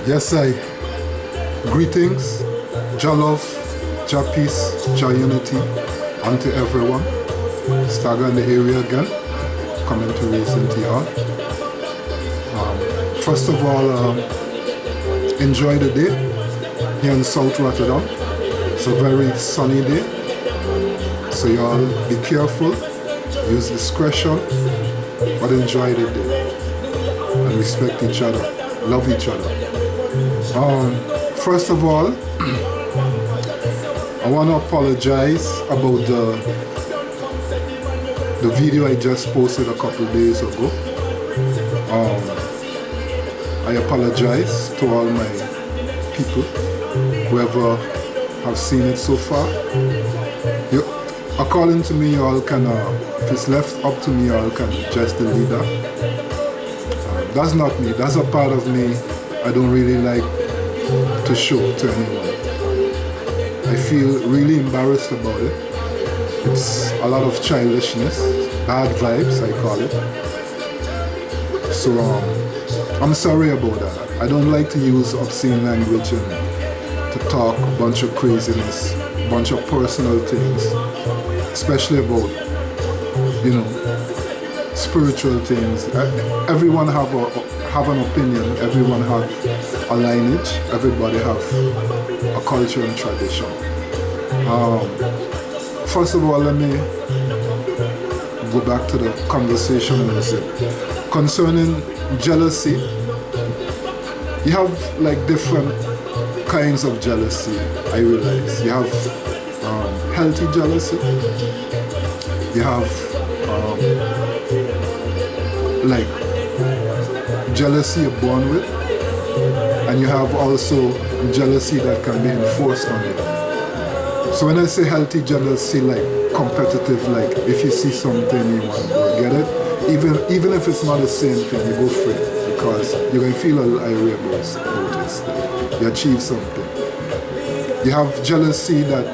Yes, I. Greetings, Jah love, Jah peace, Jah unity, unto everyone. Stagger in the area again, coming to Racing TR. First of all, enjoy the day here in South Rotterdam. It's a very sunny day, so y'all be careful, use discretion, but enjoy the day and respect each other, love each other. First of all, I want to apologize about the video I just posted a couple days ago. I apologize to all my people, whoever have seen it so far. According to me, y'all can, if it's left up to me, y'all can just delete that. That's not me, that's a part of me I don't really like to show to anyone. I feel really embarrassed about it. It's a lot of childishness, bad vibes I call it. So I'm sorry about that. I don't like to use obscene language and to talk a bunch of craziness, a bunch of personal things, especially about, spiritual things. Everyone have an opinion, everyone have a lineage, everybody have a culture and tradition. First of all, let me go back to the conversation concerning jealousy. You have like different kinds of jealousy, I realize. You have healthy jealousy, you have like jealousy you're born with, and you have also jealousy that can be enforced on you. So when I say healthy jealousy, like competitive, like if you see something you want to go get it, even if it's not the same thing, you go for it because you're going to feel a little irate about it still. You achieve something. You have jealousy that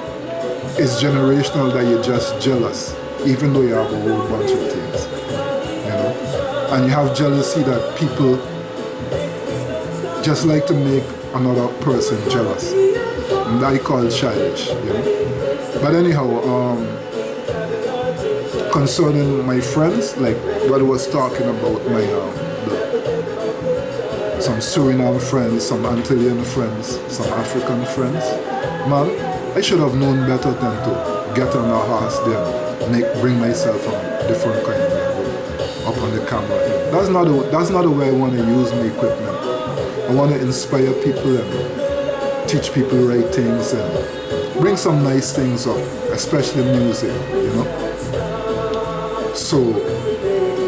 is generational, that you're just jealous, even though you have a whole bunch of things. And you have jealousy that people just like to make another person jealous. And I call it childish, But anyhow, concerning my friends, like what I was talking about, my some Suriname friends, some Antillean friends, some African friends, man, I should have known better than to get on a horse there, bring myself on different kind of level up on the camera. That's not the way I want to use my equipment. I want to inspire people and teach people right things and bring some nice things up, especially music, So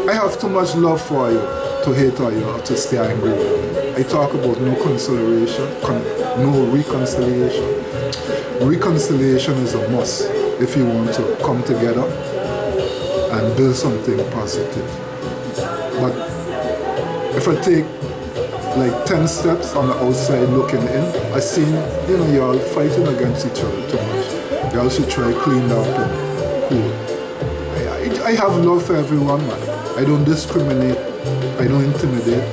I have too much love for you to hate on you or to stay angry with you. I talk about no reconciliation. Reconciliation is a must if you want to come together and build something positive. But if I take like 10 steps on the outside looking in, I see, y'all fighting against each other too much. Y'all should try clean up and cool. I have love for everyone, man. I don't discriminate, I don't intimidate,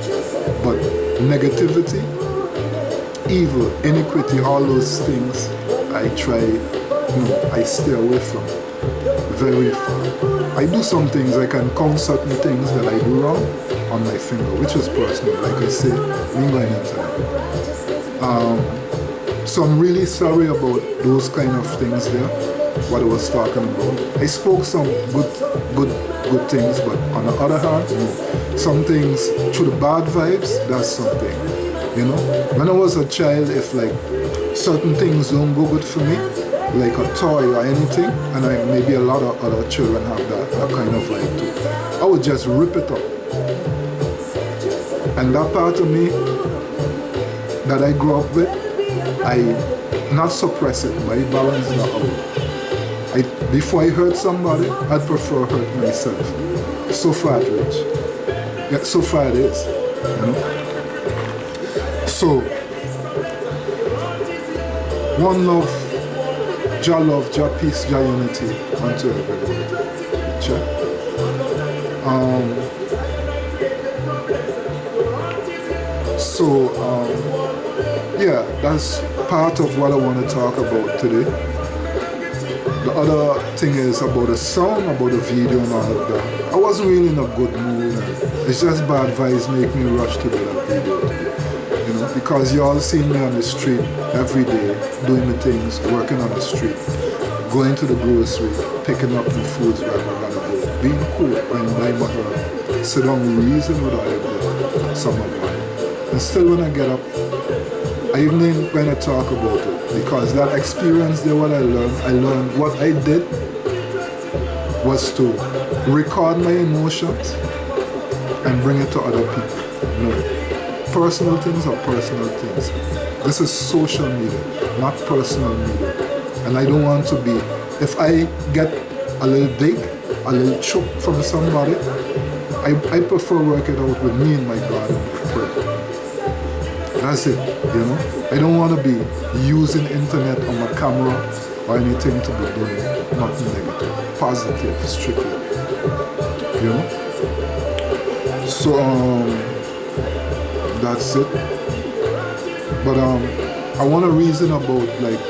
but negativity, evil, iniquity, all those things, I try, I stay away from very far. I do some things, I can count certain things that I do wrong on my finger, which is personal, like I say, me going into it. So I'm really sorry about those kind of things there, what I was talking about. I spoke some good things, but on the other hand, some things through the bad vibes, that's something, When I was a child, if like certain things don't go good for me, like a toy or anything, and maybe a lot of other children have that kind of vibe too, I would just rip it up. And that part of me that I grew up with, I not suppress it, but I balance that out. Before I hurt somebody, I'd prefer hurt myself. So far it is. Yeah, so far it is. So, one love, Jah peace, Jah unity unto everyone. So, yeah, that's part of what I want to talk about today. The other thing is about the sound, about the video and all of that. I wasn't really in a good mood. And it's just bad vibes make me rush to do that video today. You know, because you all see me on the street every day, doing the things, working on the street, going to the grocery, picking up the foods where I gotta go, being cool, going by my herb, sit down, reason with all of them, some of mine. And still when I get up, I even when I talk about it, because that experience there, what I learned what I did was to record my emotions and bring it to other people. No, personal things are personal things. This is social media, not personal media. And I don't want to be, if I get a little dig, a little choke from somebody, I prefer work it out with me and my God and my prayer. That's it, you know. I don't want to be using internet on my camera or anything to be doing nothing negative, positive, strictly, you know. So that's it. But I want to reason about like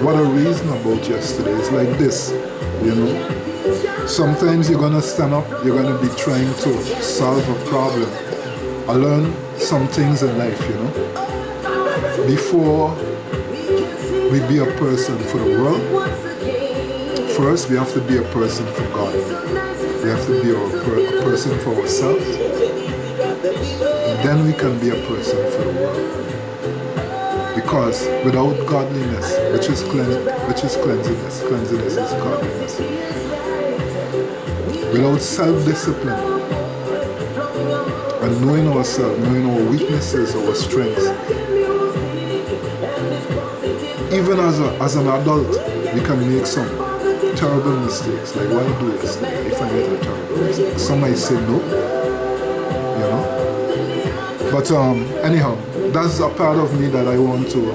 what I reasoned about yesterday is like this, you know. Sometimes you're gonna stand up, you're gonna be trying to solve a problem. I learned some things in life, you know. Before we be a person for the world, first we have to be a person for God. We have to be a person for ourselves. Then we can be a person for the world. Because without godliness, which is cleanliness, cleanliness is godliness. Without self-discipline and knowing ourselves, knowing our weaknesses, our strengths, even as an adult, we can make some terrible mistakes. Like what I do yesterday, if I made a terrible mistake. Some might say no, you know. But anyhow, that's a part of me that I want to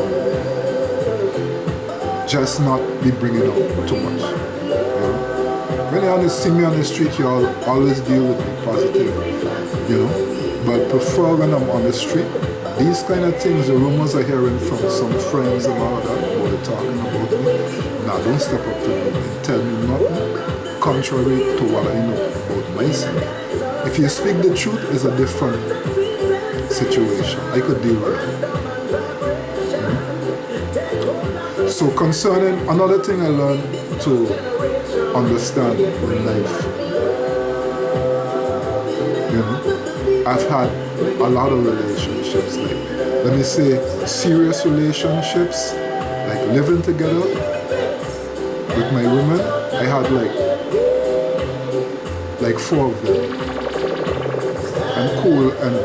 just not be bringing up too much. When you see me on the street, you always deal with me positive, you know. But prefer when I'm on the street, these kind of things, the rumors I'm hearing from some friends and all that, what they're talking about me, now don't step up to me and tell me nothing contrary to what I know about myself. If you speak the truth, it's a different situation. I could deal with it. You know? So concerning, another thing I learned to understand in life. You know, I've had a lot of relationships, like let me say serious relationships, like living together with my women. I had like 4 of them. I'm cool, and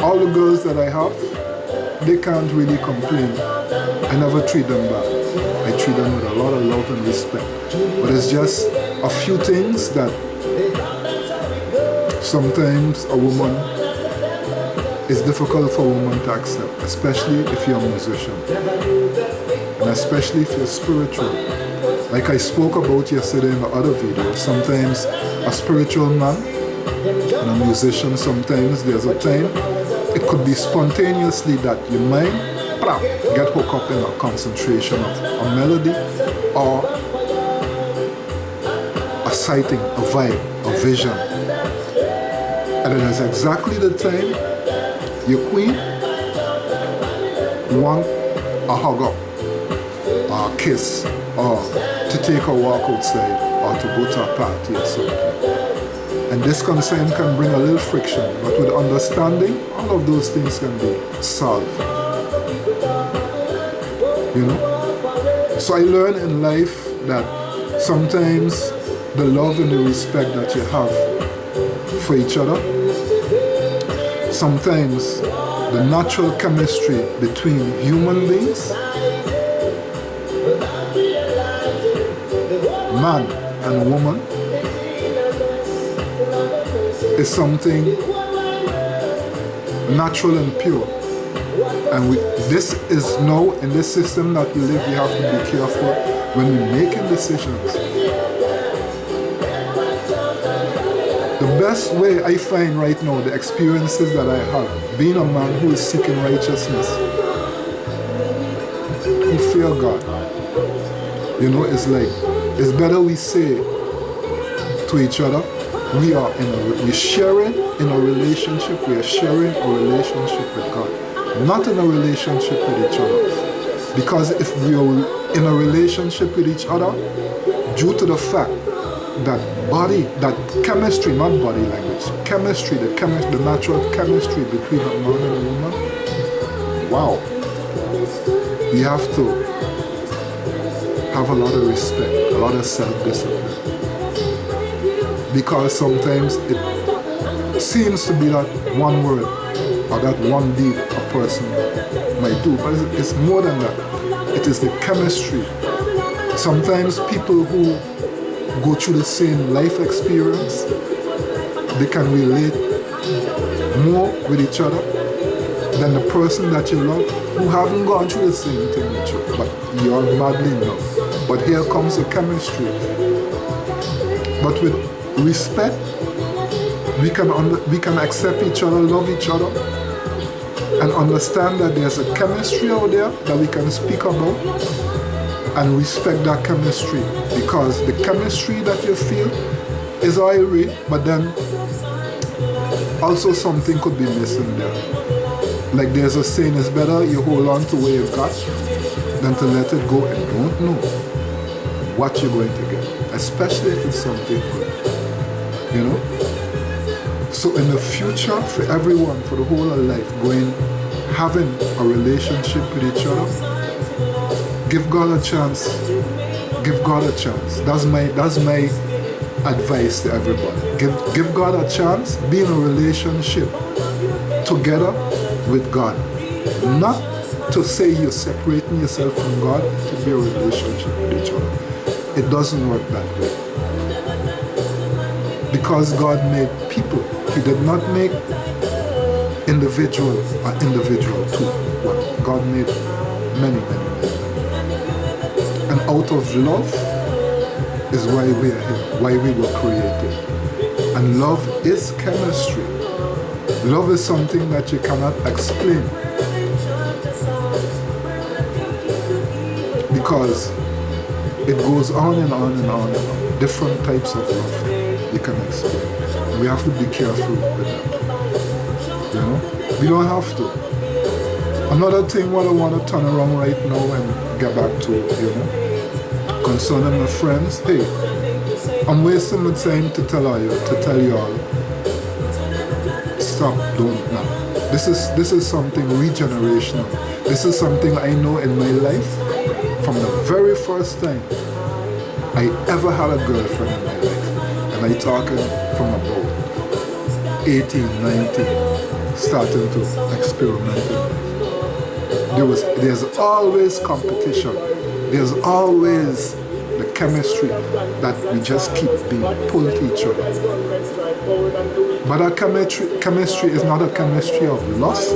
all the girls that I have, they can't really complain. I never treat them bad. I treat them with a lot of love and respect. But it's just a few things that sometimes a woman, it's difficult for a woman to accept, especially if you're a musician. And especially if you're spiritual. Like I spoke about yesterday in the other video, sometimes a spiritual man and a musician, sometimes there's a time, it could be spontaneously that your mind get hooked up in a concentration of a melody or a sighting, a vibe, a vision. And it is exactly the time your queen want a hug up, or a kiss, or to take a walk outside, or to go to a party or something. And this concern can bring a little friction, but with understanding, all of those things can be solved. You know? So I learned in life that sometimes the love and the respect that you have for each other, sometimes the natural chemistry between human beings, man and woman, is something natural and pure. And this is now, in this system that we live, we have to be careful when we're making decisions. The best way I find right now, the experiences that I have, being a man who is seeking righteousness, who fear God, it's like, it's better we say to each other, we're sharing in a relationship, we are sharing a relationship with God, not in a relationship with each other. Because if we are in a relationship with each other, due to the fact that chemistry, not body language, chemistry, the natural chemistry between a man and a woman, wow, we have to have a lot of respect, a lot of self-discipline. Because sometimes it seems to be that one word or that one deed a person might do, but it's more than that. It is the chemistry. Sometimes people who go through the same life experience, they can relate more with each other than the person that you love who haven't gone through the same thing with you, but you're madly in love. But here comes the chemistry. But with respect, we can accept each other, love each other, and understand that there's a chemistry out there that we can speak about, and respect that chemistry, because the chemistry that you feel is irie, but then also something could be missing there. Like there's a saying, it's better you hold on to what you've got than to let it go and don't know what you're going to get, especially if it's something good. So in the future, for everyone, for the whole of life, having a relationship with each other, give God a chance. Give God a chance. That's my advice to everybody. Give God a chance. Be in a relationship together with God. Not to say you're separating yourself from God, to be a relationship with each other. It doesn't work that way. Because God made people. He did not make individual too. Well, God made many. And out of love is why we are here, why we were created. And love is chemistry. Love is something that you cannot explain. Because it goes on and on and on and on. Different types of love you can explain. And we have to be careful with that. We don't have to. Another thing what I want to turn around right now and get back to, concerning my friends, hey, I'm wasting my time to tell you all, stop, don't now. This is something regenerational. This is something I know in my life from the very first time I ever had a girlfriend in my life. And I talking from about 18, 19, starting to experiment in life. There's always competition. There's always the chemistry that we just keep being pulled to each other. But that chemistry is not a chemistry of lust.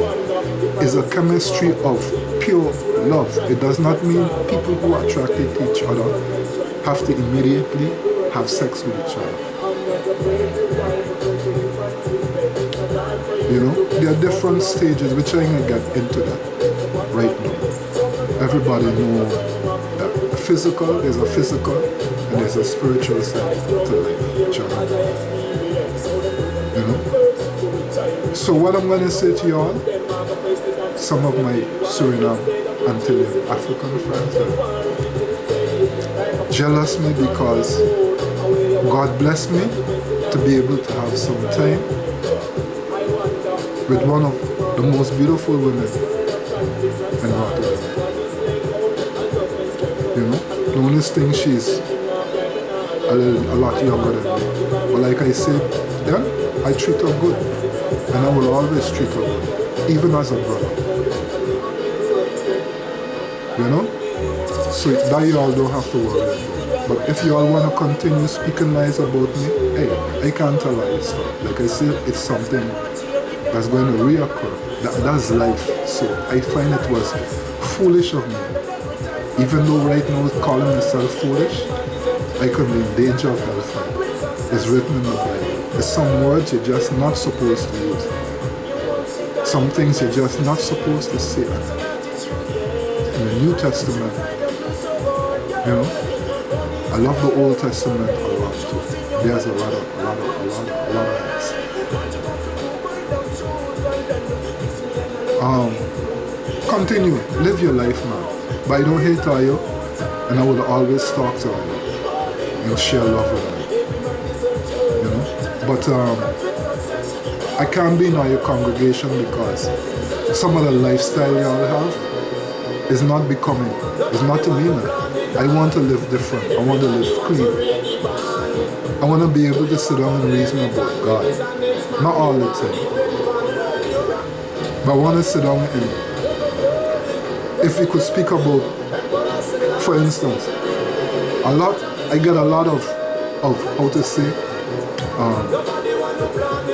It's a chemistry of pure love. It does not mean people who are attracted to each other have to immediately have sex with each other. There are different stages, which I'm going to get into that right now. Everybody knows that there's a physical and there's a spiritual side to life, child. So what I'm going to say to y'all, some of my Suriname, Antillean, African friends are jealous me because God blessed me to be able to have some time with one of the most beautiful women in Rotterdam. The only thing, she's a lot younger than me. But like I said, then I treat her good. And I will always treat her good, even as a brother. So that you all don't have to worry about. But if you all want to continue speaking lies about me, hey, I can't tell you stuff. Like I said, it's something that's going to reoccur. That's life. So I find it was foolish of me. Even though right now calling myself foolish, I could be in danger of hellfire. It's written in the Bible. There's some words you're just not supposed to use. Some things you're just not supposed to say. In the New Testament, you know, I love the Old Testament a lot too. There's a lot of heads. Continue, live your life, man. But I don't hate on you, and I will always talk to you and share love with you. You know? But I can't be in your congregation because some of the lifestyle y'all have is not becoming. It's not to me, man. I want to live different. I want to live clean. I want to be able to sit down and reason about God. Not all the time. But I want to sit down and, if we could speak about, for instance, I get a lot of how to say,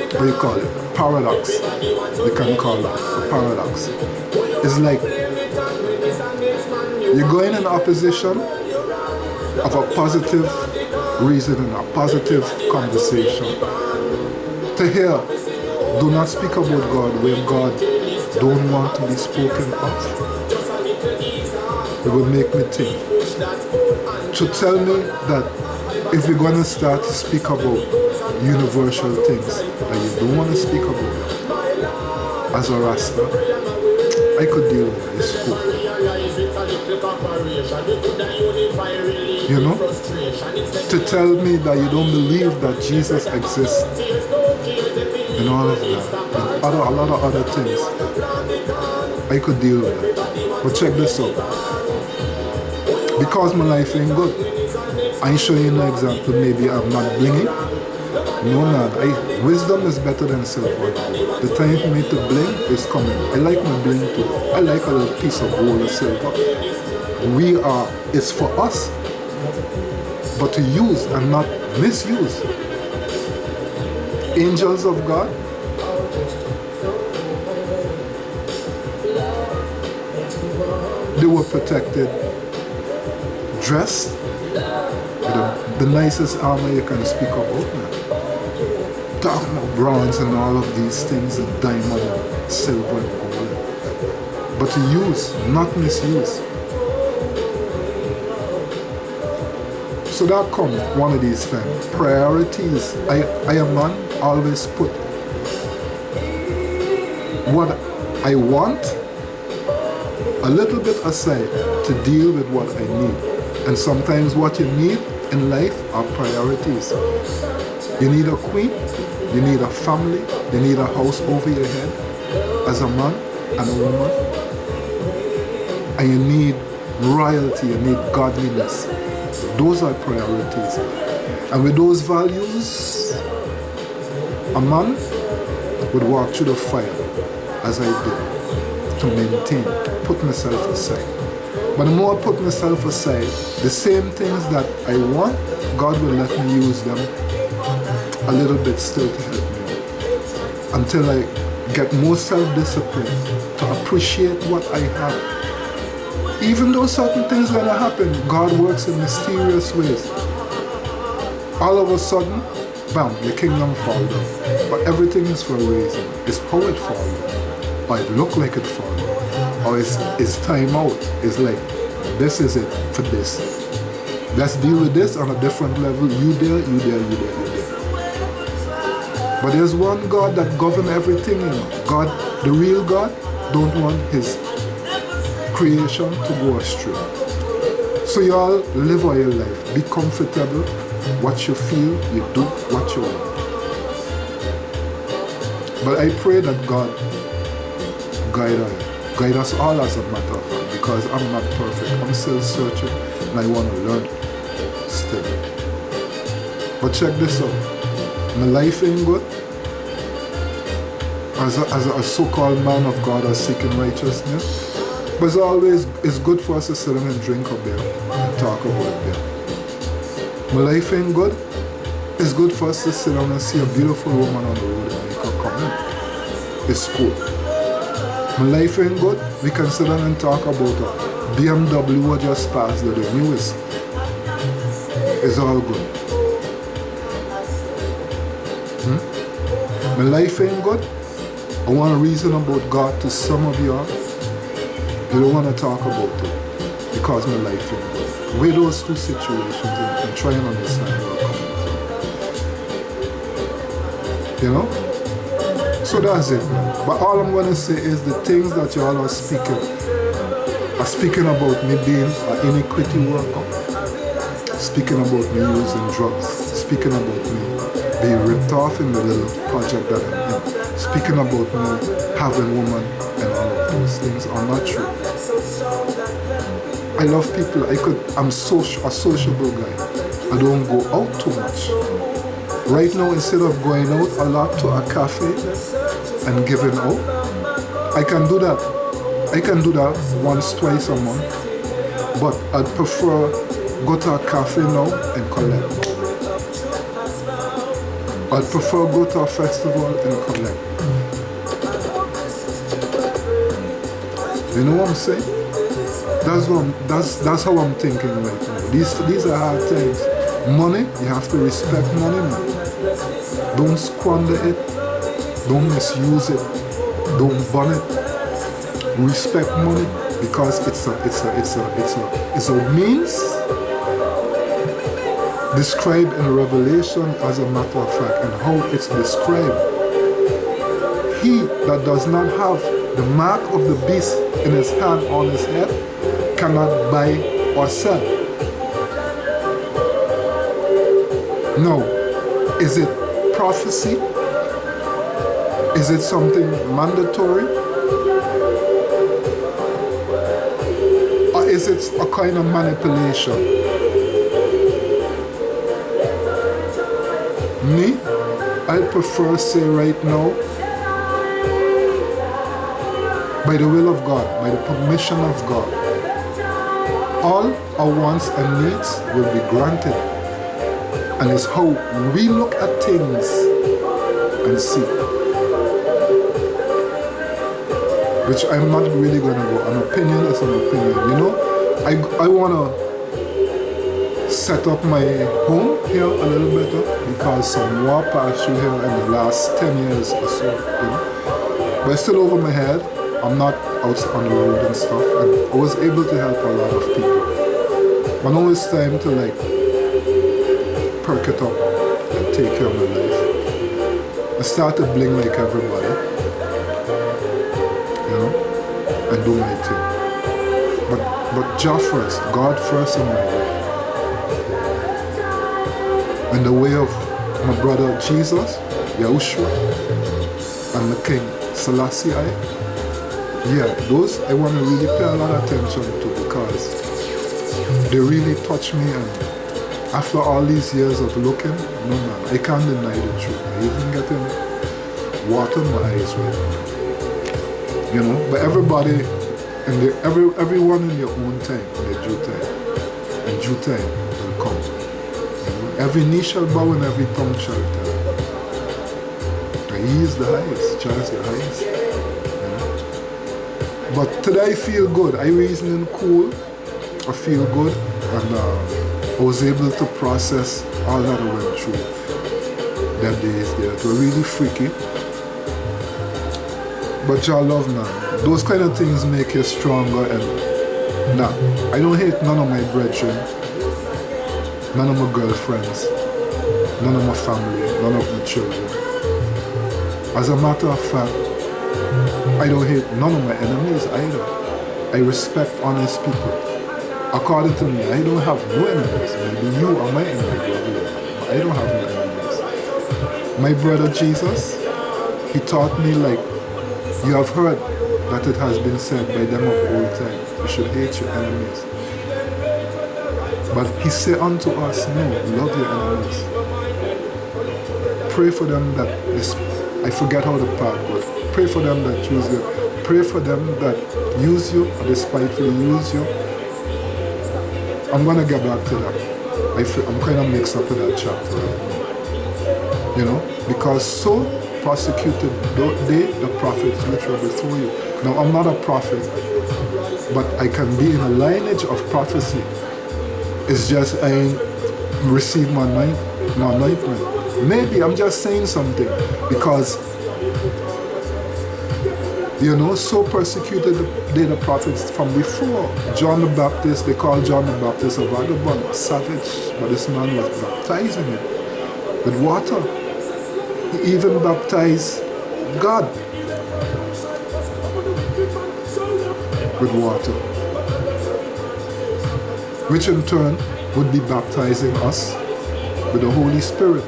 what do you call it? Paradox. You can call it a paradox. It's like you're going in opposition of a positive reasoning, a positive conversation. To hear, do not speak about God where God don't want to be spoken of. It will make me think. To tell me that if we're going to start to speak about universal things that you don't want to speak about, as a Rasta, I could deal with this school. You know? To tell me that you don't believe that Jesus exists and all of that, and a lot of other things, I could deal with it. But check this out. Because my life ain't good, I ain't showing you an example. Maybe I'm not blingy. No, man. Wisdom is better than silver. The time for me to bling is coming. I like my bling too. I like a little piece of gold or silver. It's for us, but to use and not misuse. Angels of God, they were protected, dressed with the nicest armor you can speak about, man. Talking about bronze and all of these things, and diamond and silver and gold. But to use, not misuse. So that come one of these times. Priorities. I am man, always put what I want a little bit aside to deal with what I need. And sometimes what you need in life are priorities. You need a queen, you need a family, you need a house over your head as a man and a woman. And you need royalty, you need godliness. Those are priorities. And with those values, a man would walk through the fire as I did to maintain, put myself aside. But the more I put myself aside, the same things that I want, God will let me use them a little bit still to help me until I get more self-discipline to appreciate what I have. Even though certain things are gonna happen, God works in mysterious ways. All of a sudden, bam, the kingdom falls down. But everything is for a reason. It's how it falls down. Or it look like it falls down. Or it's time out. It's like, this is it for this. Let's deal with this on a different level. You there, you there, you there, you there. But there's one God that governs everything, you know. God, the real God, don't want his creation to go astray. So y'all live all your life. Be comfortable. What you feel, you do what you want. But I pray that God guide us all as a matter of fact, because I'm not perfect. I'm still searching and I want to learn still. But check this out. My life ain't good. As a so-called man of God or seeking righteousness. But it's good for us to sit down and drink a beer and talk about beer. My life ain't good. It's good for us to sit down and see a beautiful woman on the road and make her come in. It's cool. My life ain't good. We can sit down and talk about a BMW or just passed the newest. It's all good. My life ain't good. I want to reason about God to some of y'all. You don't want to talk about it because my life ain't good. Weigh those two situations and try and understand where I'm coming from. You know? So that's it, man. But all I'm going to say is the things that y'all are speaking about me being an iniquity worker, speaking about me using drugs, speaking about me being ripped off in the little project that I'm in, speaking about me having women and all of those things are not true. I love people. I'm a sociable guy. I don't go out too much. Right now, instead of going out a lot to a cafe and giving out, I can do that. I can do that once, twice a month. But I'd prefer go to a cafe now and collect. I'd prefer go to a festival and collect. You know what I'm saying? That's how I'm thinking right now. These are hard times. Money, you have to respect money, man. Don't squander it. Don't misuse it. Don't burn it. Respect money because it's a means described in Revelation, as a matter of fact, and how it's described. He that does not have the mark of the beast in his hand on his head cannot buy or sell. Now, is it prophecy? Is it something mandatory? Or is it a kind of manipulation? Me, I prefer say right now, by the will of God, by the permission of God, all our wants and needs will be granted. And it's how we look at things and see. Which I'm not really going to go. An opinion is an opinion. You know, I want to set up my home here a little better because some war passed through here in the last 10 years or so. You know? But it's still over my head. I'm not out on the road and stuff. And I was able to help a lot of people. But now it's time to like perk it up and take care of my life. I start to bling like everybody, you know, and do my thing. But Jah first, God first in my way. And the way of my brother Jesus, Yahushua, and the King Selassie, yeah, those I want to really pay a lot of attention to because they really touch me, and after all these years of looking, no man, I can't deny the truth. I even getting water in my eyes right now. You know, but everybody, everyone in their own time, in their due time. And due time will come. You know, every knee shall bow and every tongue shall tell. And He is the highest, Jah is the highest. You know? But today I feel good. I reasoning cool. I feel good, and I was able to process all that I went through that days there. It was really freaky. But Jah love, man. Those kind of things make you stronger, and nah, I don't hate none of my brethren, none of my girlfriends, none of my family, none of my children. As a matter of fact, I don't hate none of my enemies either. I respect honest people. According to me, I don't have no enemies. Maybe you are my enemy, but I don't have no enemies. My brother Jesus, he taught me like, you have heard that it has been said by them of old time, you should hate your enemies. But he said unto us, no, love your enemies. Pray for them that, I forget how the part goes. Pray for them that use you. Pray for them that use you or despitefully use you. I'm going to get back to that. I'm kind of mixed up in that chapter right now. You know, because so prosecuted they, the prophets which were before you. Now, I'm not a prophet, but I can be in a lineage of prophecy. It's just I received my anointment. Maybe I'm just saying something because, so persecuted they the prophets from before. John the Baptist, they call John the Baptist a vagabond, a savage, but this man was baptizing him with water. He even baptized God with water, which in turn would be baptizing us with the Holy Spirit.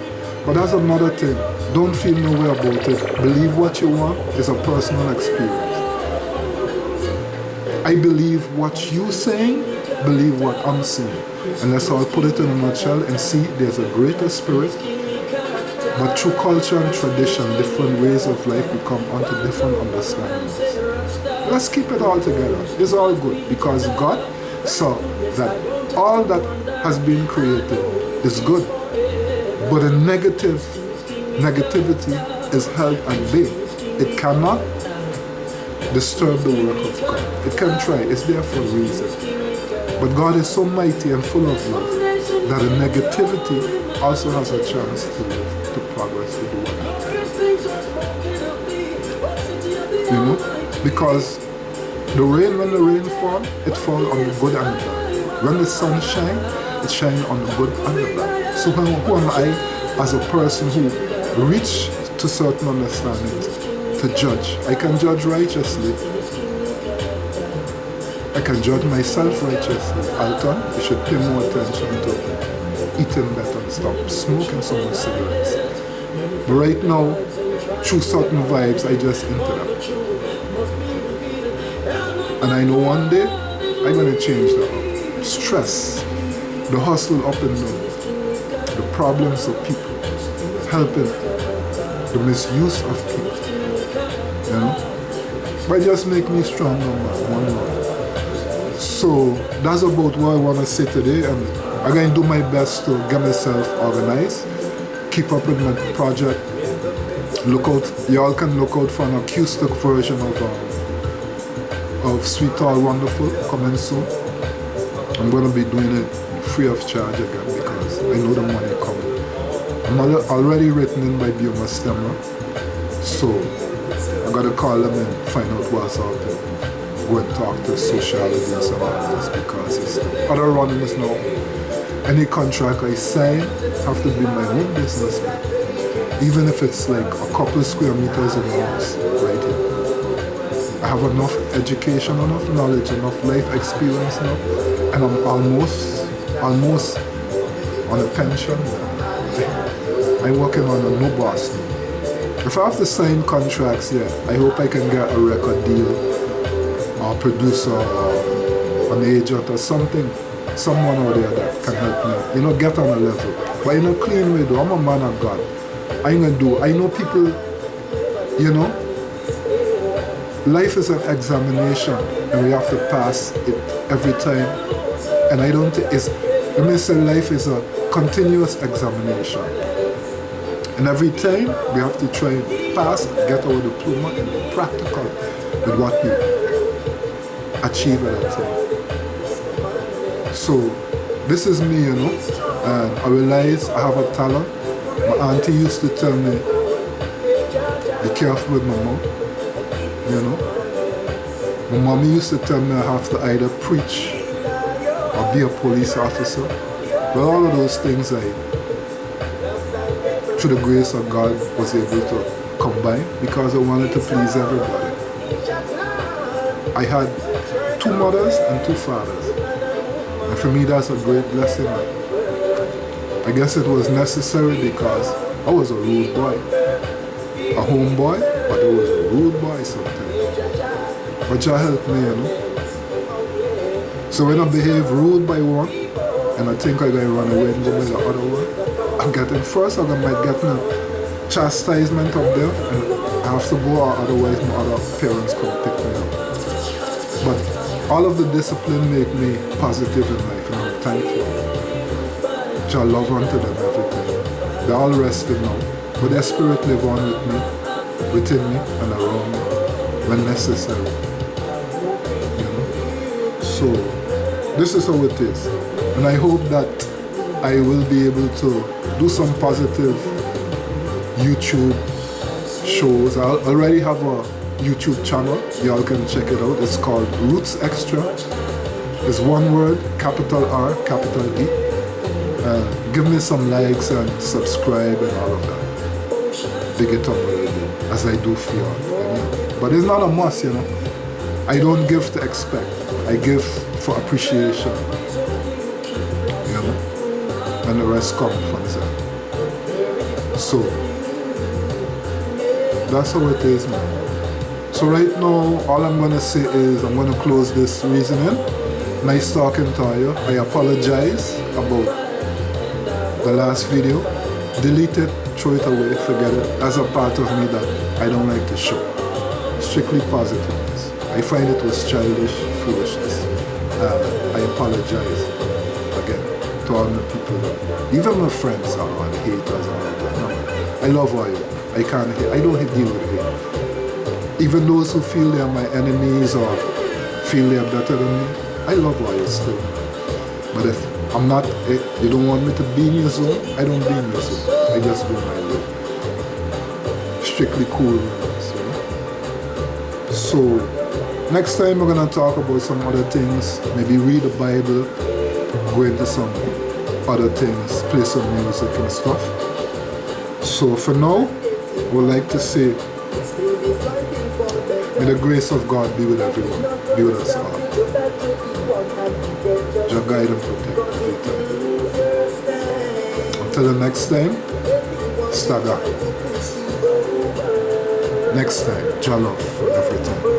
But that's another thing. Don't feel no way about it. Believe what you want. It's a personal experience. I believe what you're saying, believe what I'm saying. And let's all put it in a nutshell and see there's a greater spirit. But through culture and tradition, different ways of life, we come onto different understandings. Let's keep it all together. It's all good because God saw that all that has been created is good. But the negativity is held at bay. It cannot disturb the work of God. It can try. It's there for a reason. But God is so mighty and full of love that the negativity also has a chance to live, to progress, to do whatever. Because the rain, when the rain falls, it falls on the good and the bad. When the sun shines, it shines on the good and the bad. So who am I as a person who reach to certain understandings to judge? I can judge righteously. I can judge myself righteously. Alton, you should pay more attention to eating better and stop smoking so much cigarettes. But right now, through certain vibes, I just into that. And I know one day, I'm going to change that. Stress, the hustle up and down, the problems of people, helping, the misuse of people, But just make me stronger, man, one love. So that's about what I want to say today, and I'm going to do my best to get myself organized, keep up with my project. Y'all can look out for an acoustic version of Sweet All Wonderful coming soon. I'm going to be doing it free of charge again because I know the money coming. I'm already written in by Bioma Stemmer, so I got to call them and find out what's up and go and talk to sociology and some others because it's other runnings now. Any contract I sign have to be my own business, even if it's like a couple square meters in the house right here. I have enough education, enough knowledge, enough life experience now, and I'm almost on a pension. I'm working on a no boss now. If I have to sign contracts, I hope I can get a record deal, or a producer, or an agent, or something, someone out there that can help me, get on a level. But in a clean way though, I'm a man of God. I know people, life is an examination and we have to pass it every time. And I don't think let me say life is a continuous examination. And every time we have to try and pass, get our diploma and be practical with what we achieve at that time. So this is me, and I realize I have a talent. My auntie used to tell me, be careful with my mouth. My mommy used to tell me I have to either preach or be a police officer. But all of those things through the grace of God, was able to combine because I wanted to please everybody. I had 2 mothers and 2 fathers. And for me, that's a great blessing. I guess it was necessary because I was a rude boy. A home boy, but I was a rude boy sometimes. But you helped me, So when I behave rude by one, and I think I'm going to run away and go by the other one, I'm getting first, I might get a chastisement up there, and I have to go, or otherwise my other parents come pick me up. But all of the discipline make me positive in life, and I'm thankful. I love unto them everything. They're all resting now, but their spirit live on with me, within me, and around me, when necessary. So, this is how it is. And I hope that I will be able to do some positive YouTube shows. I already have a YouTube channel. Y'all can check it out. It's called Roots Extra. It's one word, capital R, capital E. Give me some likes and subscribe and all of that. Big it up a little bit, as I do for y'all. But it's not a must, you know. I don't give to expect. I give for appreciation. You know? And the rest comes from that. So, that's how it is, man. So right now, all I'm going to say is I'm going to close this reasoning. Nice talking to you. I apologize about the last video. Delete it, throw it away, forget it. As a part of me that I don't like to show. Strictly positiveness. I find it was childish foolishness. I apologize again to all the people that, even my friends and haters and all that. No, I love all you. I can't hate. I don't deal with hate. Even those who feel they are my enemies or feel they are better than me, I love all you still. But if I'm not, you don't want me to be in your zone, I don't be in your zone. I just do my way. Strictly cool, you know? So, next time we're going to talk about some other things. Maybe read the Bible, go into some other things, play some music and stuff. So for now, I would like to say, may the grace of God be with everyone, be with us all. Just guide and protect every time. Until the next time, Stagger. Next time, Jollof for everything.